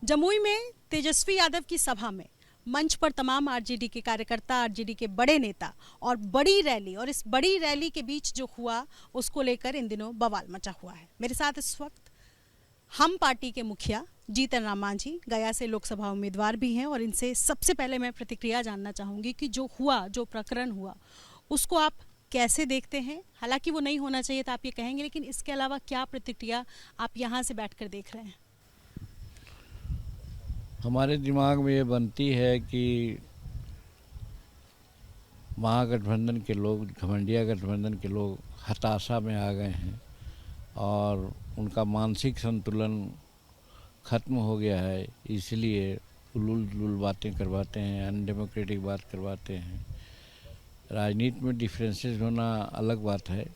जमुई में तेजस्वी यादव की सभा में मंच पर तमाम आरजेडी के कार्यकर्ता, आरजेडी के बड़े नेता और बड़ी रैली, और इस बड़ी रैली के बीच जो हुआ उसको लेकर इन दिनों बवाल मचा हुआ है। मेरे साथ इस वक्त हम पार्टी के मुखिया जीतन राम मांझी, गया से लोकसभा उम्मीदवार भी हैं, और इनसे सबसे पहले मैं प्रतिक्रिया जानना चाहूँगी कि जो हुआ, जो प्रकरण हुआ, उसको आप कैसे देखते हैं। हालांकि वो नहीं होना चाहिए था, आप ये कहेंगे, लेकिन इसके अलावा क्या प्रतिक्रिया आप यहाँ से बैठकर देख रहे हैं? हमारे दिमाग में ये बनती है कि महागठबंधन के लोग, घमंडिया गठबंधन के लोग हताशा में आ गए हैं और उनका मानसिक संतुलन ख़त्म हो गया है। इसलिए उलूल बातें करवाते हैं, अनडेमोक्रेटिक बात करवाते हैं। राजनीति में डिफरेंसेस होना अलग बात है,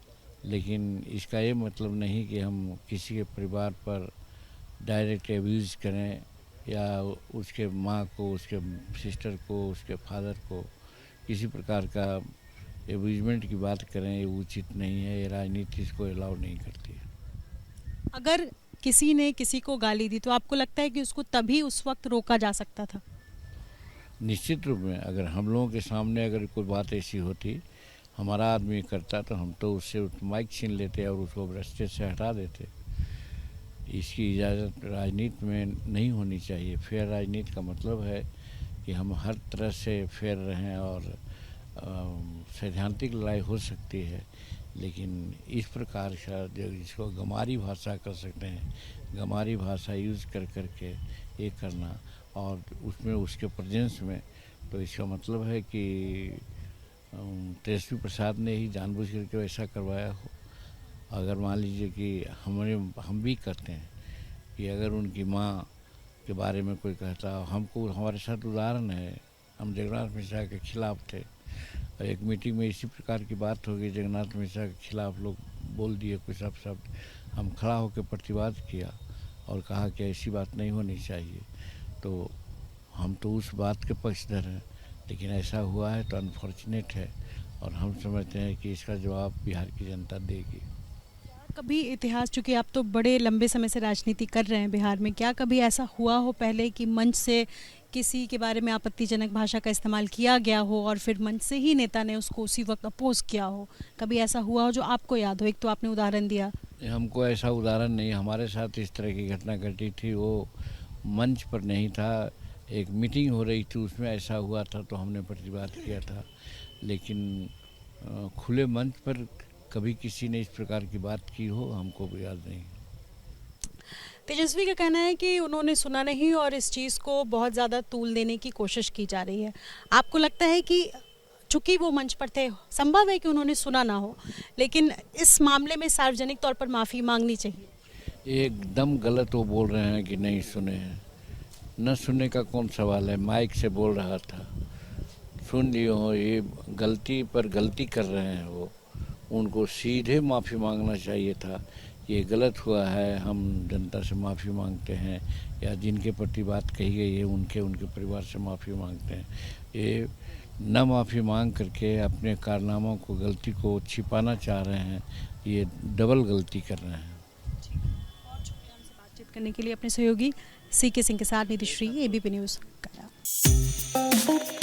लेकिन इसका ये मतलब नहीं कि हम किसी के परिवार पर डायरेक्ट एब्यूज़ करें या उसके माँ को, उसके सिस्टर को, उसके फादर को किसी प्रकार का एब्यूजमेंट की बात करें। ये उचित नहीं है, ये राजनीति इसको अलाउ नहीं करती है। अगर किसी ने किसी को गाली दी तो आपको लगता है कि उसको तभी उस वक्त रोका जा सकता था? निश्चित रूप में अगर हम लोगों के सामने अगर कोई बात ऐसी होती, हमारा आदमी करता, तो हम तो उससे माइक छीन लेते और उसको रास्ते से हटा देते। इसकी इजाज़त राजनीति में नहीं होनी चाहिए। फेयर राजनीति का मतलब है कि हम हर तरह से फेयर रहें, और सैद्धांतिक लड़ाई हो सकती है, लेकिन इस प्रकार का जो जिसको गमारी भाषा कर सकते हैं, गमारी भाषा यूज़ कर के ये करना, और उसमें उसके प्रेजेंस में, तो इसका मतलब है कि तेजस्वी प्रसाद ने ही जानबूझ करके वैसा करवाया हो। अगर मान लीजिए कि हम भी करते हैं कि अगर उनकी माँ के बारे में कोई कहता, हमको हमारे साथ उदाहरण है, हम जगन्नाथ मिश्रा के खिलाफ थे और एक मीटिंग में इसी प्रकार की बात हो गई, जगन्नाथ मिश्रा के खिलाफ लोग बोल दिए कुछ शब्द, हम खड़ा होकर प्रतिवाद किया और कहा कि ऐसी बात नहीं होनी चाहिए। तो हम तो उस बात के पक्षधर हैं, लेकिन ऐसा हुआ है तो अनफॉर्चुनेट है, और हम समझते हैं कि इसका जवाब बिहार की जनता देगी। कभी इतिहास, चूंकि आप तो बड़े लंबे समय से राजनीति कर रहे हैं बिहार में, क्या कभी ऐसा हुआ हो पहले कि मंच से किसी के बारे में आपत्तिजनक भाषा का इस्तेमाल किया गया हो और फिर मंच से ही नेता ने उसको उसी वक्त अपोज किया हो? कभी ऐसा हुआ हो जो आपको याद हो? एक तो आपने उदाहरण दिया। हमको ऐसा उदाहरण नहीं, हमारे साथ इस तरह की घटना घटी थी, वो मंच पर नहीं था, एक मीटिंग हो रही थी, उसमें ऐसा हुआ था तो हमने प्रतिवाद किया था। लेकिन खुले मंच पर कभी किसी ने इस प्रकार की बात की हो हमको भी याद नहीं। तेजस्वी का कहना है कि उन्होंने सुना नहीं और इस चीज़ को बहुत ज़्यादा तूल देने की कोशिश की जा रही है। आपको लगता है कि चूंकि वो मंच पर थे, संभव है कि उन्होंने सुना ना हो, लेकिन इस मामले में सार्वजनिक तौर पर माफ़ी मांगनी चाहिए? एकदम गलत वो बोल रहे हैं कि नहीं सुने हैं। न सुनने का कौन सवाल है, माइक से बोल रहा था, सुन लिए हो। ये गलती पर गलती कर रहे हैं वो, उनको सीधे माफ़ी मांगना चाहिए था। ये गलत हुआ है, हम जनता से माफ़ी मांगते हैं, या जिनके प्रति बात कही गई है उनके परिवार से माफ़ी मांगते हैं। ये न माफ़ी मांग करके अपने कारनामों को, गलती को छिपाना चाह रहे हैं, ये डबल गलती कर रहे हैं। बहुत शुक्रिया हमसे बातचीत करने के लिए। अपने सहयोगी CK सिंह के साथ निधि श्री, ABP न्यूज़ गया।